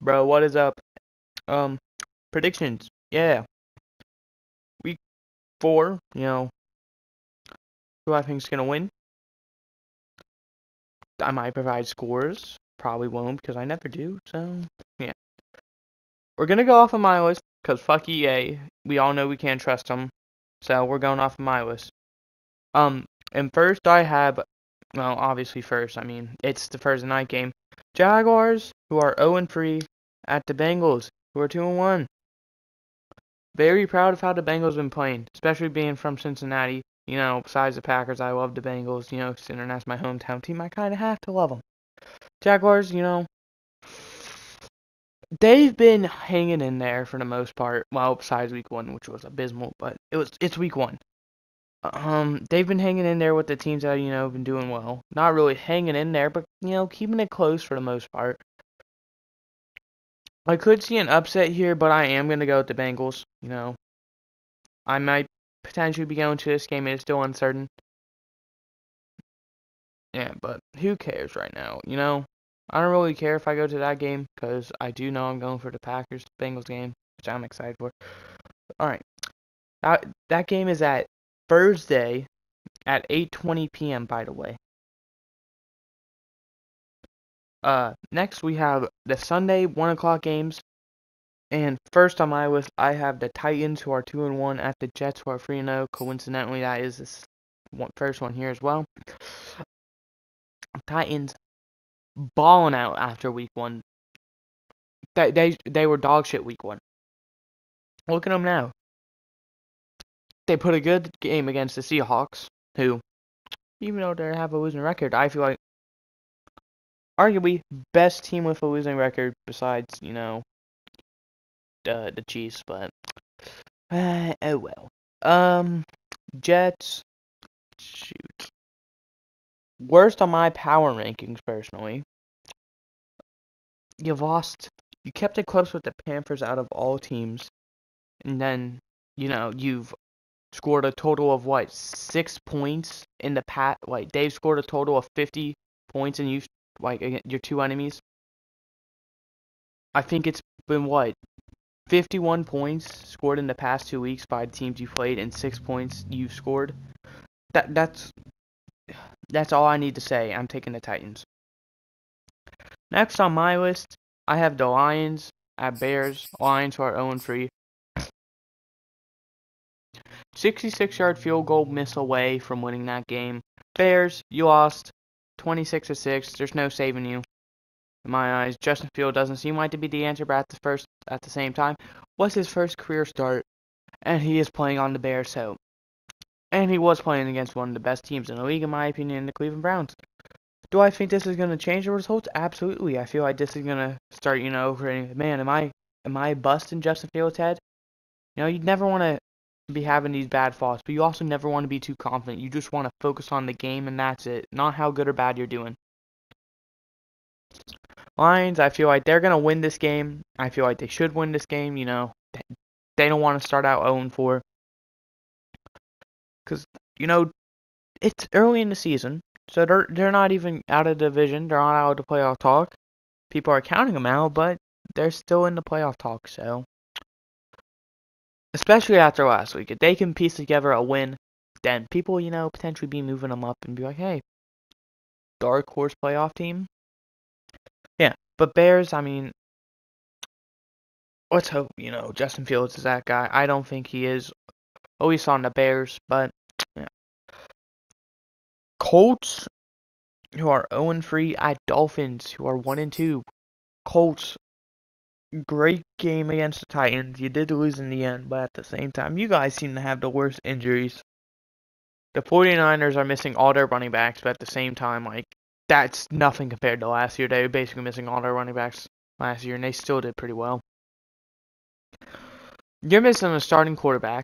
Bro, what is up? Um, predictions. Yeah. Week 4, who I think is going to win. I might provide scores. Probably won't because I never do. So, yeah. We're going to go off of my list because fuck EA. We all know we can't trust them. So, we're going off of my list. And first I have, well, obviously first, it's the Thursday night game. Jaguars, who are 0-3, at the Bengals, who are 2-1. Very proud of how the Bengals been playing, especially being from Cincinnati. Besides the Packers, I love the Bengals. Considering that's my hometown team, I kind of have to love them. Jaguars, they've been hanging in there for the most part. Well, besides week 1, which was abysmal, but it's week 1. They've been hanging in there with the teams that been doing well. Not really hanging in there, but keeping it close for the most part. I could see an upset here, but I am gonna go with the Bengals. I might potentially be going to this game. It's still uncertain. Yeah, but who cares right now? I don't really care if I go to that game because I do know I'm going for the Packers-Bengals game, which I'm excited for. All right, that game is at Thursday at 8:20 p.m. By the way. Next we have the Sunday 1 o'clock games, and first on my list I have the Titans, who are 2-1, at the Jets, who are 3-0. Coincidentally, that is this first one here as well. Titans balling out after week 1. They were dog shit week 1. Look at them now. They put a good game against the Seahawks, who, even though they have a losing record, I feel like arguably best team with a losing record besides the Chiefs. But oh well. Jets. Shoot. Worst on my power rankings personally. You lost. You kept it close with the Panthers out of all teams, and then you've scored a total of 6 points in the they've scored a total of 50 points, and your two enemies. I think it's been 51 points scored in the past 2 weeks by the teams you played, and 6 points you've scored. That's all I need to say. I'm taking the Titans. Next on my list, I have the Lions at Bears. Lions, who are 0-3. 66-yard field goal miss away from winning that game. Bears, you lost 26-6. There's no saving you. In my eyes, Justin Fields doesn't seem like to be the answer, but at the same time, was his first career start, and he is playing on the Bears, and he was playing against one of the best teams in the league, in my opinion, the Cleveland Browns. Do I think this is going to change the results? Absolutely. I feel like this is going to start, creating, man, am I busting Justin Fields' head? You'd never want to be having these bad thoughts, but you also never want to be too confident. You just want to focus on the game, and that's it. Not how good or bad you're doing. Lions, I feel like they're going to win this game. I feel like they should win this game. They don't want to start out 0-4. Because, it's early in the season. So they're not even out of the division. They're not out of the playoff talk. People are counting them out, but they're still in the playoff talk. So, especially after last week, if they can piece together a win, then people, potentially be moving them up and be like, hey, dark horse playoff team. Yeah, but Bears, let's hope, Justin Fields is that guy. I don't think he is, at least on the Bears, but yeah. Colts, who are 0-3, at Dolphins, who are 1-2. Colts, great game against the Titans. You did lose in the end, but at the same time, you guys seem to have the worst injuries. The 49ers are missing all their running backs, but at the same time, that's nothing compared to last year. They were basically missing all their running backs last year, and they still did pretty well. You're missing a starting quarterback.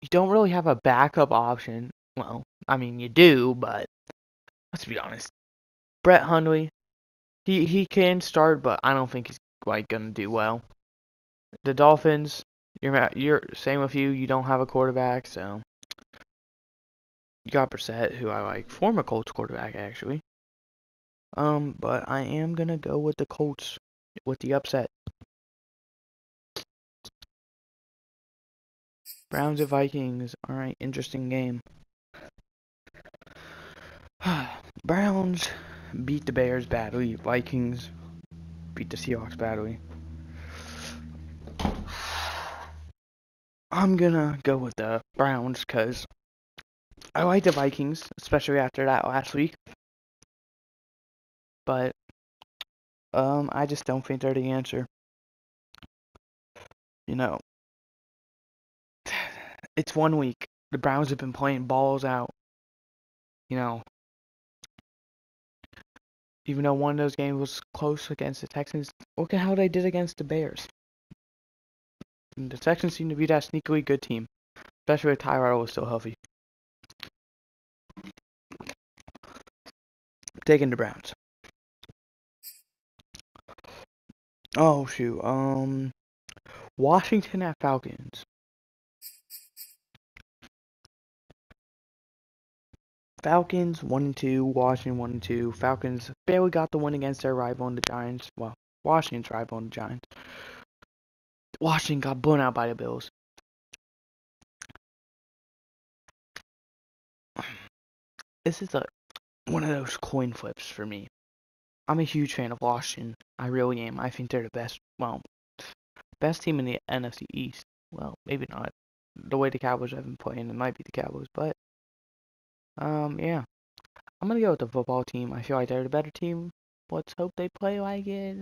You don't really have a backup option. Well, you do, but let's be honest. Brett Hundley, he can start, but I don't think he's gonna do well. The Dolphins, you're same with you. You don't have a quarterback, so you got Brissett, who I like, former Colts quarterback actually. But I am gonna go with the Colts. with the upset. Browns at Vikings. Alright, interesting game. Browns beat the Bears badly. Vikings beat the Seahawks badly. I'm gonna go with the Browns because I like the Vikings, especially after that last week. But I just don't think they're the answer. You know, it's 1 week. The Browns have been playing balls out. You know, even though one of those games was close against the Texans, look at how they did against the Bears. And the Texans seem to be that sneakily good team, especially if Tyrod was still healthy. Taking the Browns. Oh shoot. Washington at Falcons. Falcons 1-2, Washington 1-2. Falcons barely got the win against their rival in the Giants. Well, Washington's rival in the Giants. Washington got blown out by the Bills. This is one of those coin flips for me. I'm a huge fan of Washington. I really am. I think they're the best team in the NFC East. Well, maybe not. The way the Cowboys have been playing, it might be the Cowboys, but yeah. I'm gonna go with the football team. I feel like they're the better team. Let's hope they play like it.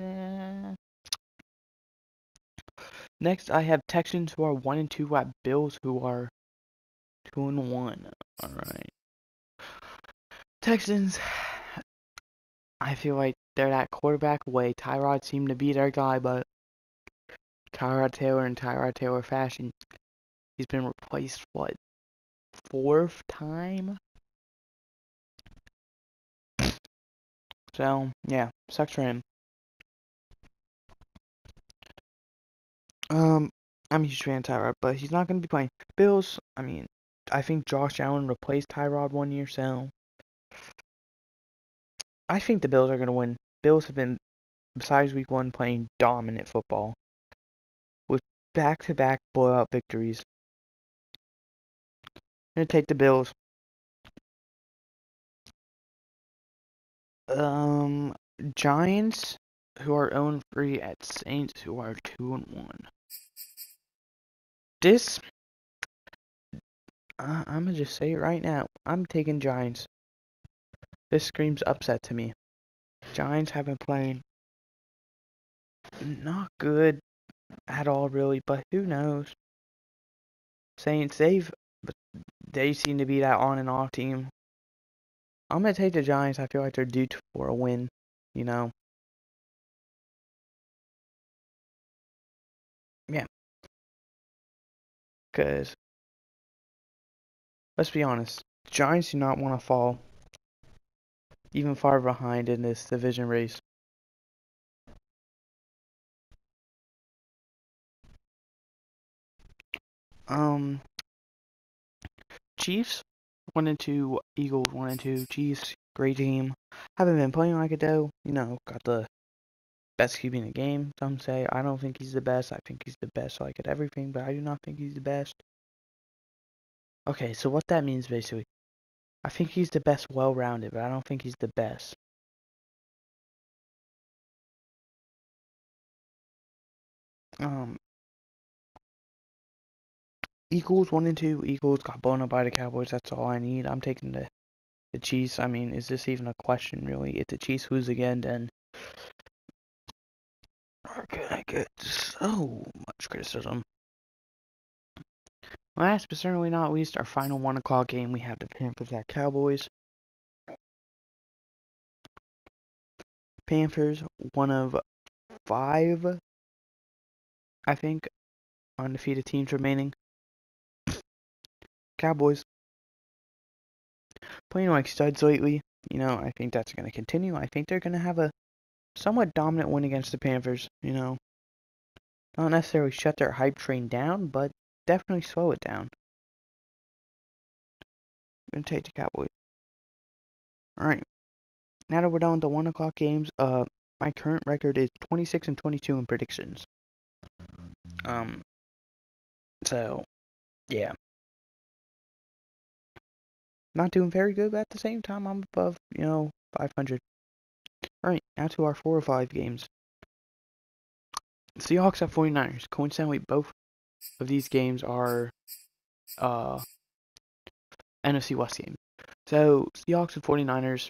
Next, I have Texans who are 1-2 at Bills who are 2-1. All right. Texans. I feel like they're that quarterback away. Tyrod seemed to be their guy, but Tyrod Taylor in Tyrod Taylor fashion, he's been replaced, what, 4th time? So, yeah, sucks for him. I'm a huge fan of Tyrod, but he's not going to be playing. Bills, I mean, I think Josh Allen replaced Tyrod 1 year, so I think the Bills are going to win. Bills have been, besides week 1, playing dominant football with back-to-back blowout victories. I'm going to take the Bills. Giants, who are 0-3 at Saints, who are 2-1. This, I'm gonna just say it right now. I'm taking Giants. This screams upset to me. Giants have been playing not good at all, really, but who knows? Saints, they seem to be that on and off team. I'm gonna take the Giants. I feel like they're due for a win. You know. Yeah. Because let's be honest, Giants do not want to fall even far behind in this division race. Chiefs 1-2, Eagles 1-2. Chiefs, great team. Haven't been playing like it though. You know, got the best QB in the game. Some say I don't think he's the best. I think he's the best like at everything, but I do not think he's the best. Okay, so what that means basically, I think he's the best well-rounded, but I don't think he's the best. Eagles 1-2. Eagles got blown up by the Cowboys. That's all I need. I'm taking the Chiefs. I mean, is this even a question really? If the Chiefs lose again, then we're gonna get so much criticism. Last but certainly not least, our final 1 o'clock game, we have the Panthers at Cowboys. Panthers, one of 5, I think, undefeated teams remaining. Cowboys, playing like studs lately. You know, I think that's going to continue. I think they're going to have a somewhat dominant win against the Panthers. You know, not necessarily shut their hype train down, but definitely slow it down. I'm going to take the Cowboys. Alright. Now that we're done with the 1 o'clock games, My current record is 26-22 in predictions. So, yeah. Not doing very good, but at the same time, I'm above, 500. Alright, now to our 4 or 5 games. Seahawks at 49ers. Coincidentally, both of these games are NFC West games. So, Seahawks and 49ers.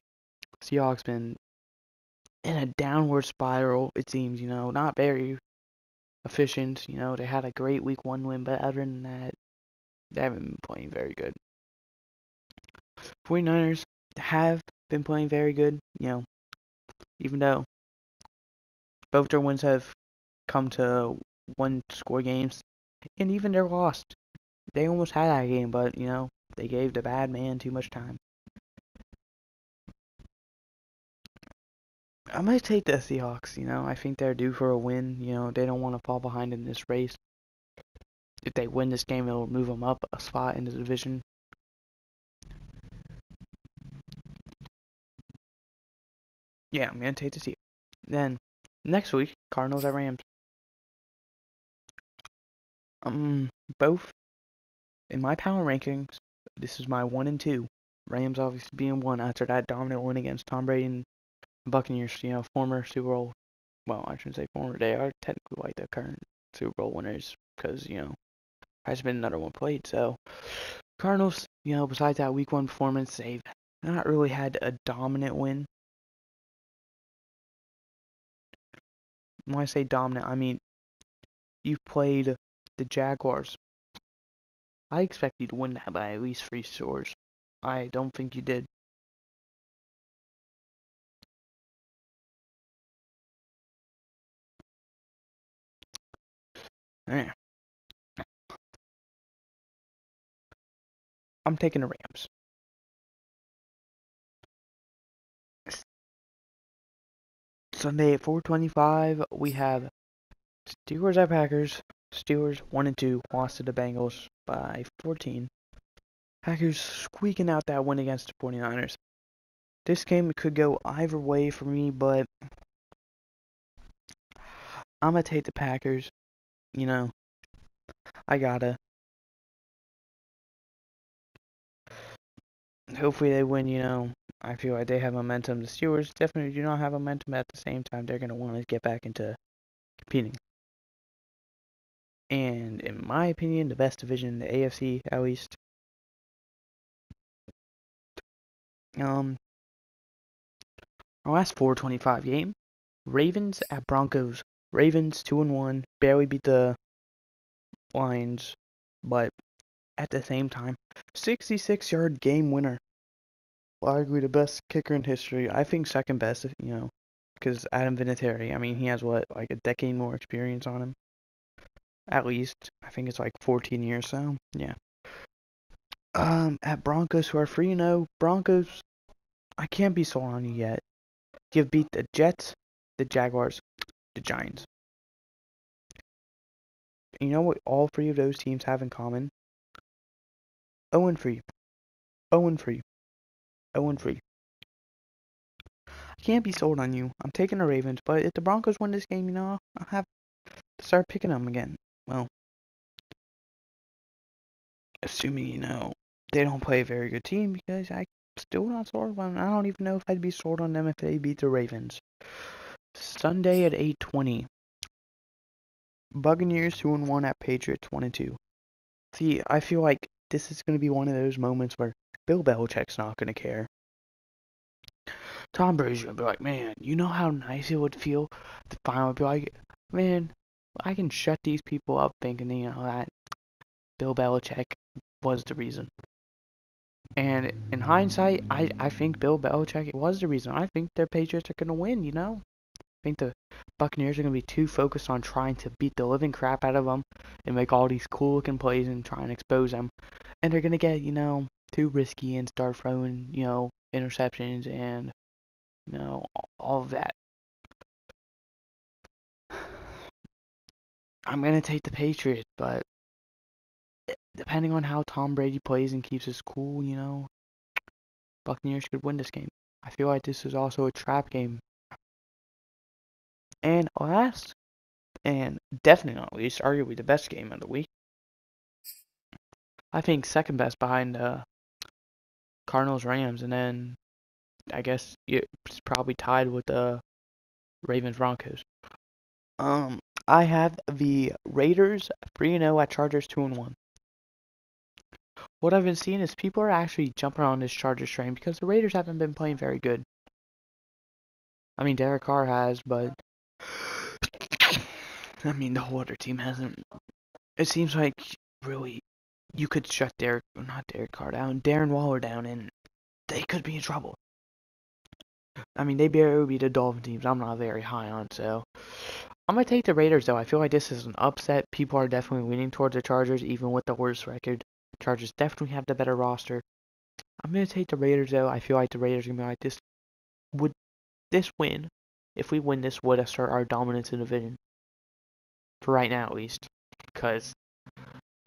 Seahawks been in a downward spiral, it seems, not very efficient. They had a great week 1 win, but other than that, they haven't been playing very good. 49ers have been playing very good, even though both their wins have come to 1-score games, and even their loss. They almost had that game, but, they gave the bad man too much time. I'm going to take the Seahawks, I think they're due for a win. They don't want to fall behind in this race. If they win this game, it'll move them up a spot in the division. Yeah, I'm going to take the Seahawks. Then, next week, Cardinals at Rams. Both, in my power rankings, this is my 1 and 2. Rams obviously being 1 after that dominant win against Tom Brady and Buccaneers, former Super Bowl. Well, I shouldn't say former. They are technically like the current Super Bowl winners because, has been another one played. So, Cardinals, besides that week 1 performance, they've not really had a dominant win. When I say dominant, I mean, you've played the Jaguars. I expect you to win that by at least 3 scores. I don't think you did. Yeah. I'm taking the Rams. Sunday at 4:25, we have Steelers at Packers. Steelers 1 and 2 lost to the Bengals by 14. Packers squeaking out that win against the 49ers. This game could go either way for me, but I'm going to take the Packers. I gotta. Hopefully they win, I feel like they have momentum. The Steelers definitely do not have momentum. At the same time, they're going to want to get back into competing. And in my opinion, the best division in the AFC, at least. Our last 4:25 game, Ravens at Broncos. Ravens 2-1, barely beat the Lions, but at the same time, 66-yard game winner. Arguably the best kicker in history. I think second best, because Adam Vinatieri. I mean, he has like a decade more experience on him. At least, I think it's like 14 years. So yeah. At Broncos, who are 3-0. Broncos, I can't be sold on you yet. You've beat the Jets, the Jaguars, the Giants. You know what all 3 of those teams have in common? 0-3. 0-3. 0-3. I can't be sold on you. I'm taking the Ravens, but if the Broncos win this game, I'll have to start picking them again. Well, assuming, they don't play a very good team, because I still not sold on them. I don't even know if I'd be sold on them if they beat the Ravens. Sunday at 8:20. Buccaneers 2-1 at Patriots 1-2. See, I feel like this is going to be one of those moments where Bill Belichick's not going to care. Tom Brady's going to be like, man, you know how nice it would feel to finally be like, man, I can shut these people up thinking, that Bill Belichick was the reason. And in hindsight, I think Bill Belichick was the reason. I think their Patriots are going to win, I think the Buccaneers are going to be too focused on trying to beat the living crap out of them and make all these cool looking plays and try and expose them. And they're going to get, too risky and start throwing, interceptions and, all of that. I'm going to take the Patriots, but depending on how Tom Brady plays and keeps his cool, Buccaneers could win this game. I feel like this is also a trap game. And last, and definitely not least, arguably the best game of the week. I think second best behind Cardinals Rams, and then I guess it's probably tied with the Ravens Broncos. I have the Raiders 3-0 at Chargers 2-1. What I've been seeing is people are actually jumping on this Chargers train because the Raiders haven't been playing very good. I mean, Derek Carr has, but I mean, the whole other team hasn't. It seems like really you could shut not Derek Carr down, Darren Waller down, and they could be in trouble. I mean, they barely beat the Dolphins teams I'm not very high on, so I'm going to take the Raiders, though. I feel like this is an upset. People are definitely leaning towards the Chargers, even with the worst record. Chargers definitely have the better roster. I'm going to take the Raiders, though. I feel like the Raiders are going to be like, this win, if we win this, would assert our dominance in the division. For right now, at least. Because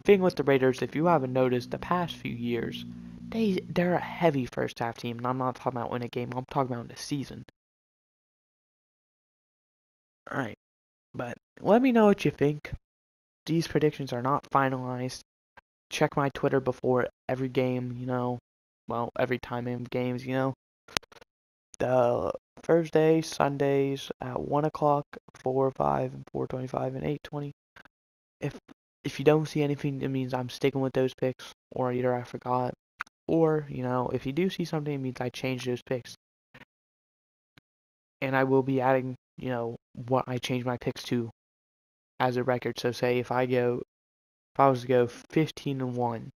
thing with the Raiders, if you haven't noticed, the past few years, they're a heavy first half team, and I'm not talking about winning a game, I'm talking about in the season. Alright, but let me know what you think. These predictions are not finalized. Check my Twitter before every game, well, every time in games, the Thursday, Sundays at 1 o'clock, 4, 5, and 4:25, and 8:20. If you don't see anything, it means I'm sticking with those picks, or either I forgot, or, if you do see something, it means I changed those picks. And I will be adding, what I changed my picks to as a record. So say if I was to go 15-1,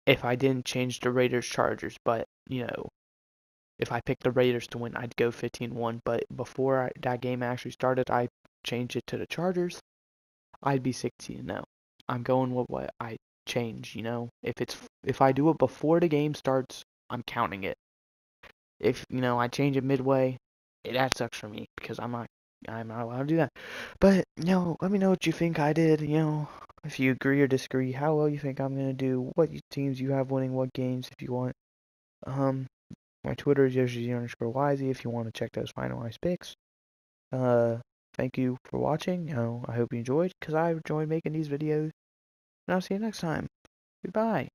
if I didn't change the Raiders Chargers, but, if I picked the Raiders to win, I'd go 15-1. But before that game actually started, I changed it to the Chargers. I'd be 16-0. I'm going with what I change, If I do it before the game starts, I'm counting it. If, I change it midway, that sucks for me because I'm not allowed to do that. But, let me know what you think I did, if you agree or disagree, how well you think I'm going to do, what teams you have winning, what games if you want. My Twitter is Yoshi_Wisey if you want to check those finalized picks. Thank you for watching. I hope you enjoyed, because I enjoyed making these videos. And I'll see you next time. Goodbye.